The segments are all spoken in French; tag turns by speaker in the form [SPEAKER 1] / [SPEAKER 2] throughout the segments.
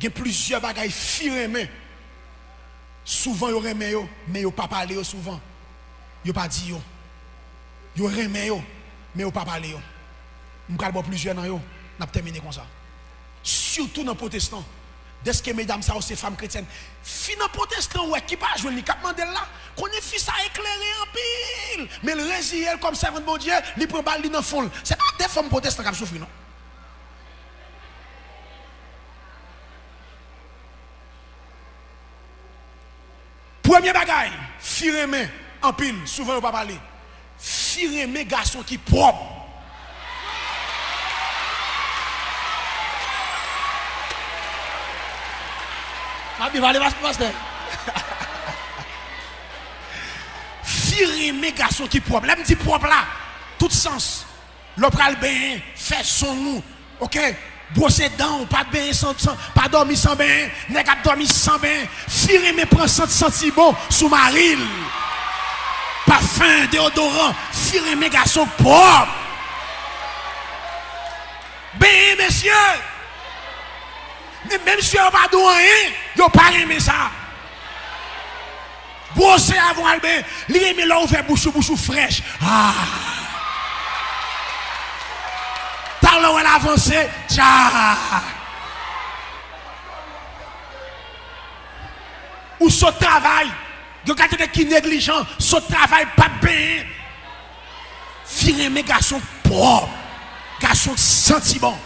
[SPEAKER 1] Il y a plusieurs bagailles firmes. Souvent, ils remet yo, mais ils pas parler souvent. Ils pas dit yo. Ils remet yo, mais ils pas parler yo. Nous allons plusieurs dans yo, n'a terminé comme ça. Surtout dans les protestants. Dès que mesdames, ça aussi femmes chrétiennes. Finan protestant, ouais, qui pas jouer, ni cap mandel là, qu'on est fils à éclairer en pile. Mais le résil comme servant de bon Dieu, il prend balle dans le fond. C'est pas des femmes protestantes qui souffrent, non? Premier bagaille, firme en pile, souvent on pas parler. Firme garçon qui propre. Firme garçon qui propre. Là, me dit propre là, tout sens. L'opral bien, fait son nous, ok? Brosser dents, pas de bain sans, pas dormir sans bain, n'est pas dormir sans bain. Firme prend senti bon sous maril. Parfum, déodorant, firme garçon propre. Ben, messieurs. Mais même si on pas de rien, ils pas aimé ça. Brosser avant Albert, il aime là ouvert bouche fraîche. Ah. Talon elle avancé, tcha. Ou ce travail, vous avez qui négligent, ce travail pas bien. Firme mes garçons propres, garçons sentiment.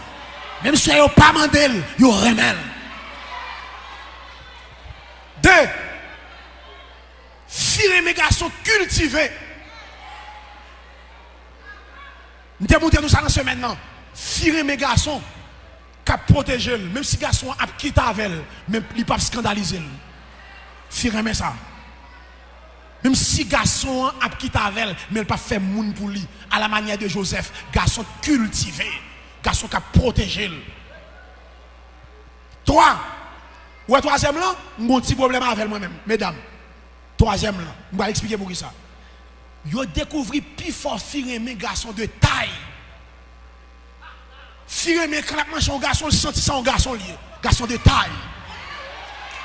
[SPEAKER 1] Même si vous n'avez pas mandé, vous remèlent. 2. Firme mes garçons cultivés. Nous avons montré nous ça dans ce maintenant. Firme mes garçons qui protègent, même si les garçons a quitté avec elle, même ils ne peuvent pas scandaliser. Firme ça. Même si les garçons a quitté avec elle, mais ils ne peuvent pas faire moun pour lui. À la manière de Joseph, garçon cultivé. Garçon qui a protégé. 3. Ouais, troisième là, mon petit problème avec moi-même, mesdames. Troisième là, je vais expliquer pour qui ça. Yo découvert plus fort firme garçon de taille. Firme quand la marche un garçon, il senti ça un garçon lié, garçon de taille.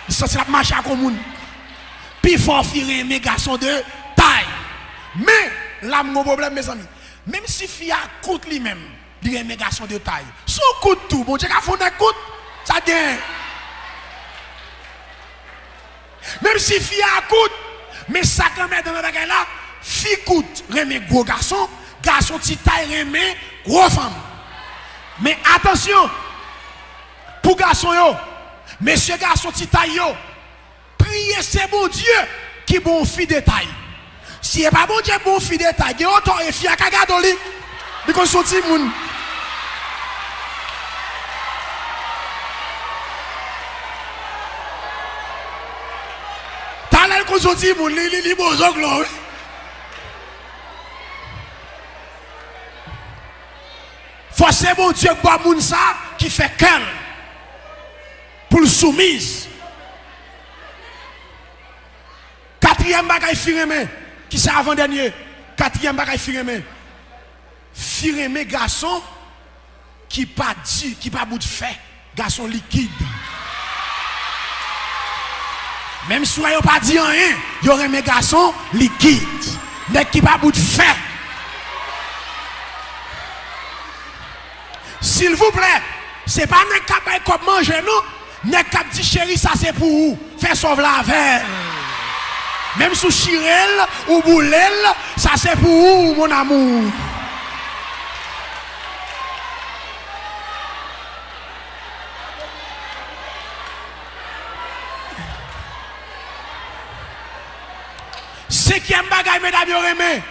[SPEAKER 1] Il senti la marche à commun. Plus fort firme garçon de taille. Mais là mon problème mes amis, même si fille a coûte lui-même. Il y a un garçon de taille. Son coup de tout, bon Dieu, quand on a coûte, ça gagne. Même si fille a coûte, mais ça quand même dans le bagage là, fille coûte, remet gros garçon, garçon petit taille, remet gros femme. Mais attention, pour garçon yo, monsieur garçon petit taille yo, priez c'est bon Dieu qui bon fille de taille. Si c'est pas bon Dieu bon fille de taille, il y a autant de filles à kagado li, because son petit moun. Talal ko son petit moun li bozok lo. Faut c'est bon Dieu pour moun ça qui fait qu'elle pour le soumise. Quatrième bagaille firme qui c'est avant dernier. Quatrième bagaille firme. Firme garçon qui pas dit, qui pas bout de fait, garçon liquide. Même si vous pas dit rien, il y aurait mes garçons liquides, mais qui pas bout de fait. S'il vous plaît, c'est pas un cap comme manger nous, un cap dit chérie ça c'est pour vous, fais sauver la veille. Même sous chirel ou boulel, ça c'est pour vous mon amour. Cinquième bagaille, mesdames, vous aimez.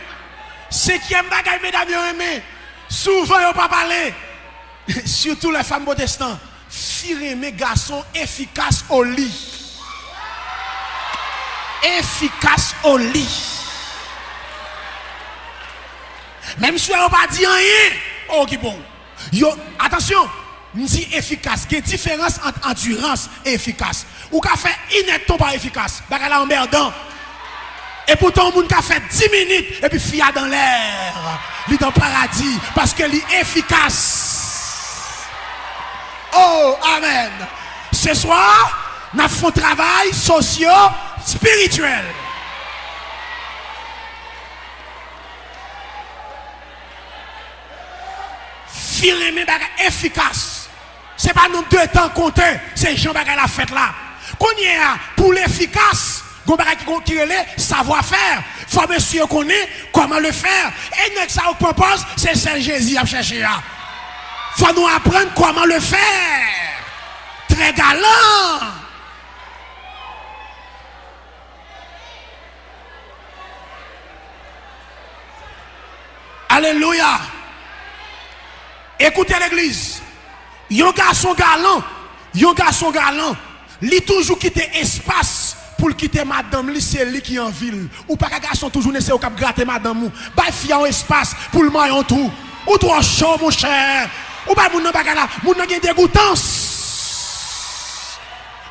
[SPEAKER 1] Cinquième bagaille, mesdames, vous aimez. Souvent, vous pas parler. Surtout les femmes protestantes. Firme garçons efficaces au lit. Efficace au lit. Même si vous pas dit rien. Oh, qui bon. Yo, attention. Je dis efficace. Il y a une différence entre endurance et efficace. Ou qu'a fait inepte pas efficace. Bagay la emmerdant. Et pourtant, on a fait 10 minutes et puis fia dans l'air. Il est dans le paradis parce qu'il est efficace. Oh, amen. Ce soir, nous faisons un travail socio-spirituel. Filer mes bagages efficaces. Ce n'est pas nous deux temps compter, c'est Jean Bagay la fête là. Qu'on y est pour l'efficace, qu'on qui relève savoir-faire. Faut monsieur connaît comment le faire. Et nous ça on propose, c'est celle Jésus à chercher. Faut nous apprendre comment le faire. Très galant. Alléluia. Écoutez l'église. Yon garçon galant, li toujours quitter espace pour quitter madame, li c'est lui qui en ville. Ou pas qu'un garçon toujours n'essaie de gratter madame ou. Ba fia en espace pour le maillon tout. Ou trop chaud mon cher. Ou pas moun nan bagala, moun nan gen dégoûtance.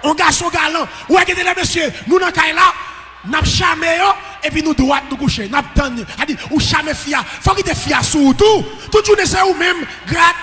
[SPEAKER 1] Un garçon galant, ou regardez là monsieur, nous nan kay là, n'a chamé yo et puis nous droit nous coucher, n'a tande. A dit ou chamé fia, faut qu'il te fia sous tout. Tout journée c'est ou même gratte